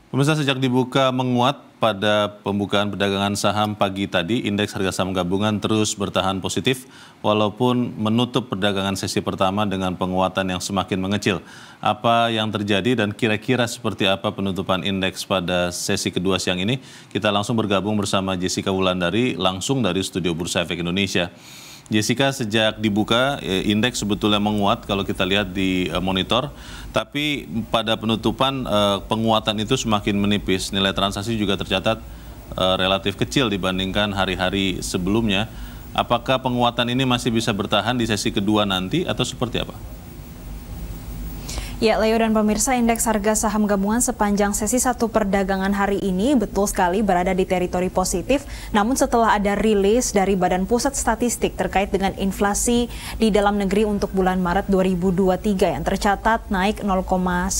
Pemirsa, sejak dibuka menguat pada pembukaan perdagangan saham pagi tadi, indeks harga saham gabungan terus bertahan positif walaupun menutup perdagangan sesi pertama dengan penguatan yang semakin mengecil. Apa yang terjadi dan kira-kira seperti apa penutupan indeks pada sesi kedua siang ini? Kita langsung bergabung bersama Jessica Wulandari langsung dari Studio Bursa Efek Indonesia. Jessica, sejak dibuka indeks sebetulnya menguat kalau kita lihat di monitor, tapi pada penutupan penguatan itu semakin menipis. Nilai transaksi juga tercatat relatif kecil dibandingkan hari-hari sebelumnya. Apakah penguatan ini masih bisa bertahan di sesi kedua nanti atau seperti apa? Ya, Leo dan pemirsa, indeks harga saham gabungan sepanjang sesi 1 perdagangan hari ini betul sekali berada di teritori positif. Namun setelah ada rilis dari Badan Pusat Statistik terkait dengan inflasi di dalam negeri untuk bulan Maret 2023 yang tercatat naik 0,18%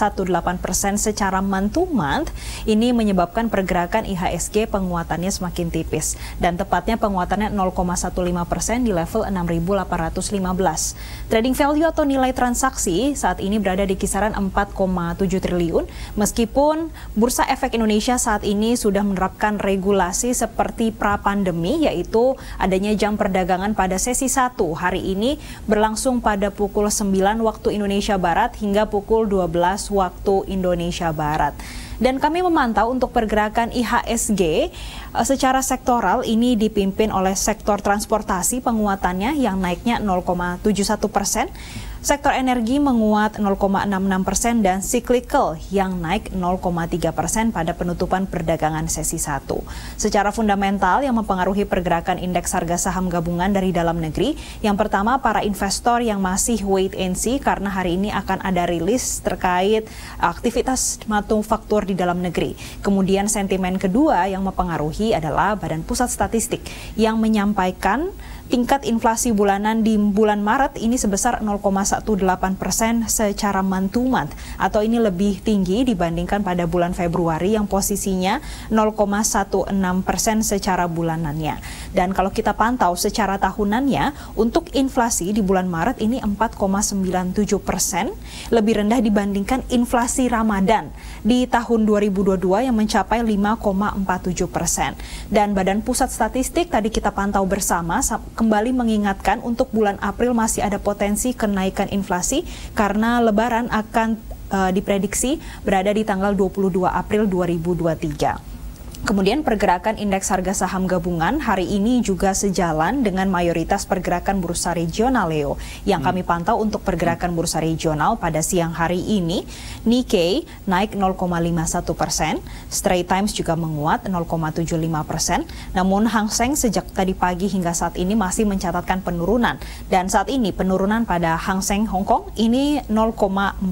secara month to month, ini menyebabkan pergerakan IHSG penguatannya semakin tipis. Dan tepatnya penguatannya 0,15% di level 6.815. Trading value atau nilai transaksi saat ini berada di kisaran 4,7 triliun, meskipun Bursa Efek Indonesia saat ini sudah menerapkan regulasi seperti pra-pandemi, yaitu adanya jam perdagangan pada sesi 1 hari ini berlangsung pada pukul 9 waktu Indonesia Barat hingga pukul 12 waktu Indonesia Barat. Dan kami memantau untuk pergerakan IHSG secara sektoral ini dipimpin oleh sektor transportasi penguatannya yang naiknya 0,71%. Sektor energi menguat 0,66% dan cyclical yang naik 0,3% pada penutupan perdagangan sesi 1. Secara fundamental yang mempengaruhi pergerakan indeks harga saham gabungan dari dalam negeri, yang pertama para investor yang masih wait and see karena hari ini akan ada rilis terkait aktivitas manufaktur di dalam negeri. Kemudian sentimen kedua yang mempengaruhi adalah Badan Pusat Statistik yang menyampaikan tingkat inflasi bulanan di bulan Maret ini sebesar 0,18% secara month to month, atau ini lebih tinggi dibandingkan pada bulan Februari yang posisinya 0,16% secara bulanannya. Dan kalau kita pantau secara tahunannya, untuk inflasi di bulan Maret ini 4,97%, lebih rendah dibandingkan inflasi Ramadan di tahun 2022 yang mencapai 5,47%. Dan Badan Pusat Statistik tadi kita pantau bersama kembali mengingatkan untuk bulan April masih ada potensi kenaikan inflasi karena Lebaran akan diprediksi berada di tanggal 22 April 2023. Kemudian pergerakan indeks harga saham gabungan hari ini juga sejalan dengan mayoritas pergerakan bursa regional, Leo, yang kami pantau untuk pergerakan bursa regional pada siang hari ini. Nikkei naik 0,51%, Straits Times juga menguat 0,75%, namun Hang Seng sejak tadi pagi hingga saat ini masih mencatatkan penurunan, dan saat ini penurunan pada Hang Seng Hong Kong ini 0,4%.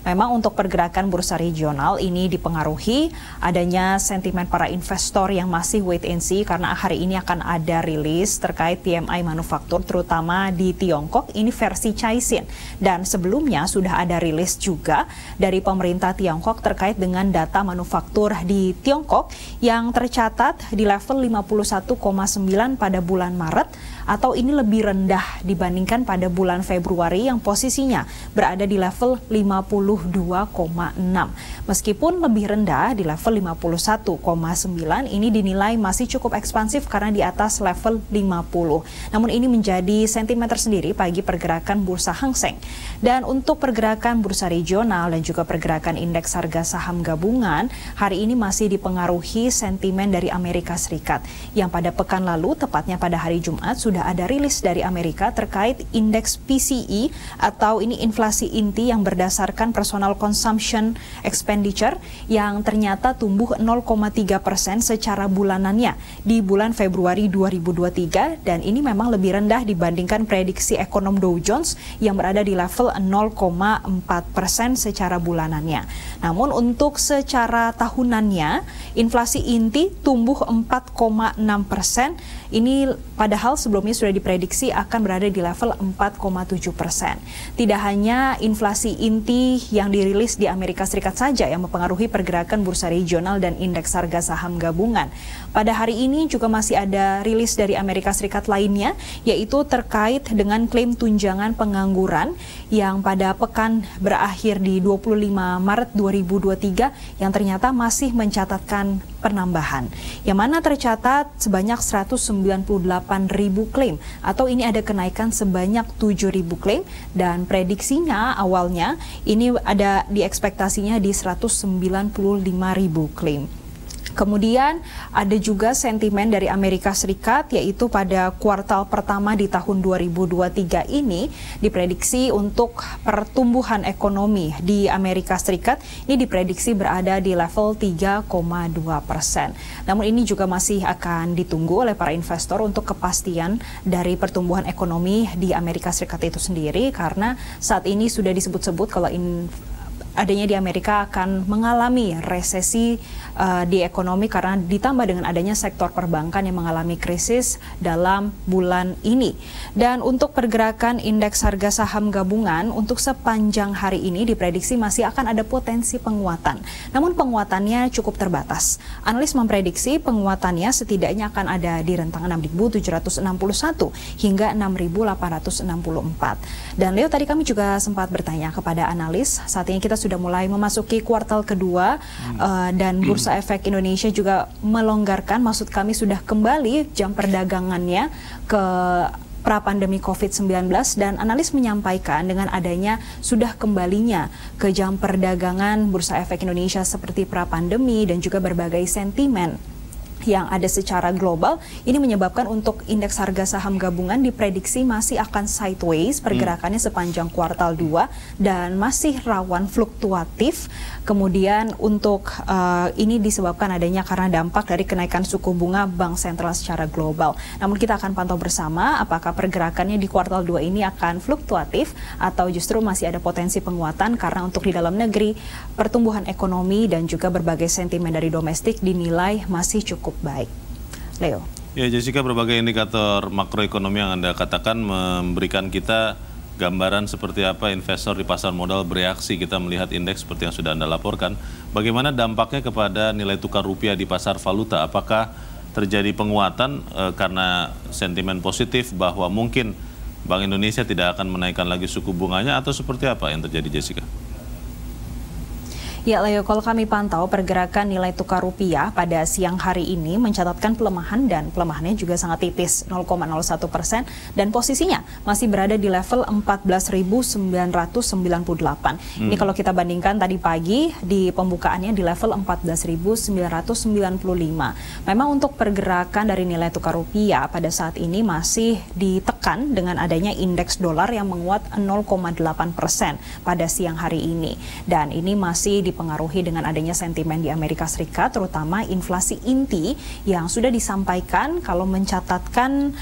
Memang untuk pergerakan bursa regional ini dipengaruhi adanya sentimen para investor yang masih wait and see karena hari ini akan ada rilis terkait PMI manufaktur terutama di Tiongkok, ini versi Caixin. Dan sebelumnya sudah ada rilis juga dari pemerintah Tiongkok terkait dengan data manufaktur di Tiongkok yang tercatat di level 51,9 pada bulan Maret, atau ini lebih rendah dibandingkan pada bulan Februari yang posisinya berada di level 52,6. Meskipun lebih rendah di level 51,9, ini dinilai masih cukup ekspansif karena di atas level 50. Namun ini menjadi sentimen tersendiri bagi pergerakan bursa Hang Seng. Dan untuk pergerakan bursa regional dan juga pergerakan indeks harga saham gabungan, hari ini masih dipengaruhi sentimen dari Amerika Serikat yang pada pekan lalu, tepatnya pada hari Jumat, sudah ada rilis dari Amerika terkait indeks PCE atau ini inflasi inti yang berdasarkan personal consumption expenditure yang ternyata tumbuh 0,3% secara bulanannya di bulan Februari 2023, dan ini memang lebih rendah dibandingkan prediksi ekonom Dow Jones yang berada di level 0,4% secara bulanannya. Namun untuk secara tahunannya inflasi inti tumbuh 4,6%. Ini padahal sebelum sebelumnya sudah diprediksi akan berada di level 4,7%. Tidak hanya inflasi inti yang dirilis di Amerika Serikat saja yang mempengaruhi pergerakan bursa regional dan indeks harga saham gabungan. Pada hari ini juga masih ada rilis dari Amerika Serikat lainnya, yaitu terkait dengan klaim tunjangan pengangguran yang pada pekan berakhir di 25 Maret 2023 yang ternyata masih mencatatkan penambahan, yang mana tercatat sebanyak 198.000 klaim, atau ini ada kenaikan sebanyak 7.000 klaim, dan prediksinya awalnya ini ada di ekspektasinya di 195.000 klaim. Kemudian ada juga sentimen dari Amerika Serikat, yaitu pada kuartal pertama di tahun 2023 ini diprediksi untuk pertumbuhan ekonomi di Amerika Serikat ini diprediksi berada di level 3,2%. Namun ini juga masih akan ditunggu oleh para investor untuk kepastian dari pertumbuhan ekonomi di Amerika Serikat itu sendiri, karena saat ini sudah disebut-sebut kalau adanya di Amerika akan mengalami resesi di ekonomi karena ditambah dengan adanya sektor perbankan yang mengalami krisis dalam bulan ini. Dan untuk pergerakan indeks harga saham gabungan untuk sepanjang hari ini diprediksi masih akan ada potensi penguatan. Namun penguatannya cukup terbatas. Analis memprediksi penguatannya setidaknya akan ada di rentang 6.761 hingga 6.864. Dan Leo, tadi kami juga sempat bertanya kepada analis, saat ini kita sudah mulai memasuki kuartal kedua dan Bursa Efek Indonesia juga melonggarkan, maksud kami sudah kembali jam perdagangannya ke pra-pandemi COVID-19, dan analis menyampaikan dengan adanya sudah kembalinya ke jam perdagangan Bursa Efek Indonesia seperti pra-pandemi dan juga berbagai sentimen yang ada secara global, ini menyebabkan untuk indeks harga saham gabungan diprediksi masih akan sideways pergerakannya sepanjang kuartal 2 dan masih rawan fluktuatif. Kemudian untuk ini disebabkan adanya karena dampak dari kenaikan suku bunga Bank Sentral secara global. Namun kita akan pantau bersama apakah pergerakannya di kuartal 2 ini akan fluktuatif atau justru masih ada potensi penguatan, karena untuk di dalam negeri pertumbuhan ekonomi dan juga berbagai sentimen dari domestik dinilai masih cukup baik. Leo. Ya, Jessica, berbagai indikator makroekonomi yang Anda katakan memberikan kita gambaran seperti apa investor di pasar modal bereaksi. Kita melihat indeks seperti yang sudah Anda laporkan. Bagaimana dampaknya kepada nilai tukar rupiah di pasar valuta? Apakah terjadi penguatan karena sentimen positif bahwa mungkin Bank Indonesia tidak akan menaikkan lagi suku bunganya, atau seperti apa yang terjadi, Jessica? Ya, Leo, kalau kami pantau pergerakan nilai tukar rupiah pada siang hari ini mencatatkan pelemahan, dan pelemahannya juga sangat tipis, 0,01%, dan posisinya masih berada di level 14.998. Ini kalau kita bandingkan tadi pagi di pembukaannya di level 14.995. Memang untuk pergerakan dari nilai tukar rupiah pada saat ini masih ditekan dengan adanya indeks dolar yang menguat 0,8% pada siang hari ini, dan ini masih dipengaruhi dengan adanya sentimen di Amerika Serikat, terutama inflasi inti yang sudah disampaikan kalau mencatatkan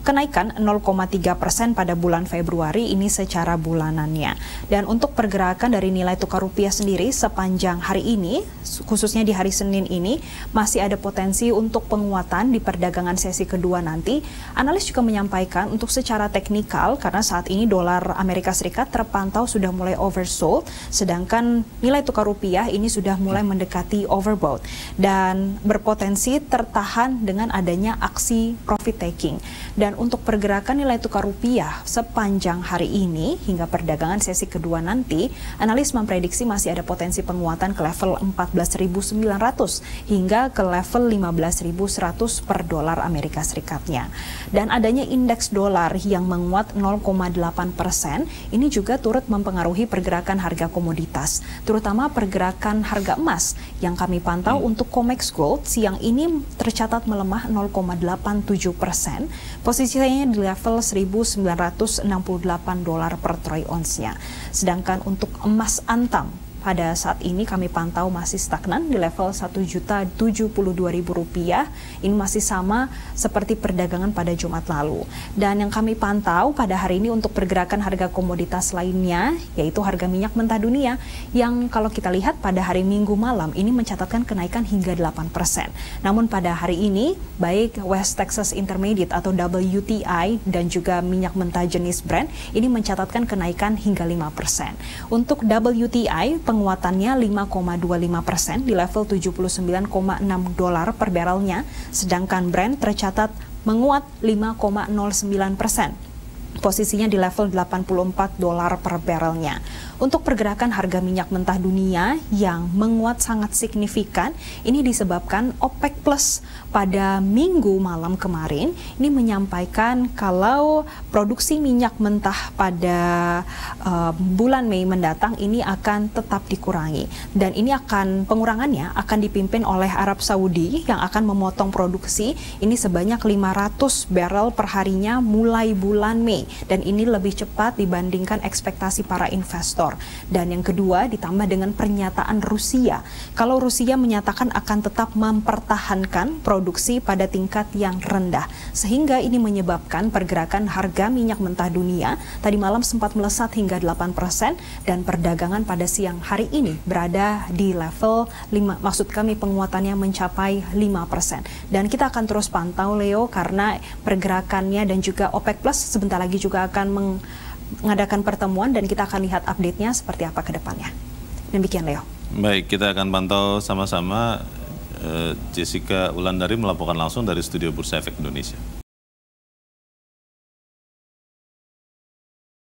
kenaikan 0,3% pada bulan Februari ini secara bulanannya. Dan untuk pergerakan dari nilai tukar rupiah sendiri sepanjang hari ini, khususnya di hari Senin ini, masih ada potensi untuk penguatan di perdagangan sesi kedua nanti. Analis juga menyampaikan untuk secara teknikal, karena saat ini dolar Amerika Serikat terpantau sudah mulai oversold, sedangkan nilai tukar rupiah ini sudah mulai mendekati overbought dan berpotensi tertahan dengan adanya aksi profit taking. Dan untuk pergerakan nilai tukar rupiah sepanjang hari ini hingga perdagangan sesi kedua nanti, analis memprediksi masih ada potensi penguatan ke level 14.900 hingga ke level 15.100 per dolar Amerika Serikatnya. Dan adanya indeks dolar yang menguat 0,8% ini juga turut mempengaruhi pergerakan harga komoditas, terutama pergerakan harga emas yang kami pantau untuk COMEX Gold siang ini tercatat melemah 0,87%, posisinya di level 1.968 dolar per troy ounce-nya. Sedangkan untuk emas antam pada saat ini kami pantau masih stagnan di level Rp1.072.000. Ini masih sama seperti perdagangan pada Jumat lalu. Dan yang kami pantau pada hari ini untuk pergerakan harga komoditas lainnya, yaitu harga minyak mentah dunia, yang kalau kita lihat pada hari Minggu malam ini mencatatkan kenaikan hingga 8%. Namun pada hari ini, baik West Texas Intermediate atau WTI dan juga minyak mentah jenis Brent ini mencatatkan kenaikan hingga 5%. Untuk WTI, penguatannya 5,25% di level $79,6 per barelnya, sedangkan Brent tercatat menguat 5,09%. Posisinya di level $84 per barelnya. Untuk pergerakan harga minyak mentah dunia yang menguat sangat signifikan, ini disebabkan OPEC Plus pada minggu malam kemarin ini menyampaikan kalau produksi minyak mentah pada bulan Mei mendatang ini akan tetap dikurangi. Dan ini pengurangannya akan dipimpin oleh Arab Saudi yang akan memotong produksi ini sebanyak 500 barel per harinya mulai bulan Mei. Dan ini lebih cepat dibandingkan ekspektasi para investor. Dan yang kedua ditambah dengan pernyataan Rusia. Kalau Rusia menyatakan akan tetap mempertahankan produksi pada tingkat yang rendah. Sehingga ini menyebabkan pergerakan harga minyak mentah dunia tadi malam sempat melesat hingga 8% dan perdagangan pada siang hari ini berada di level 5, maksud kami penguatannya mencapai 5%. Dan kita akan terus pantau Leo karena pergerakannya dan juga OPEC Plus sebentar lagi juga akan mengadakan pertemuan dan kita akan lihat update-nya seperti apa ke depannya. Demikian Leo. Baik, kita akan pantau sama-sama. Jessica Wulandari melaporkan langsung dari Studio Bursa Efek Indonesia.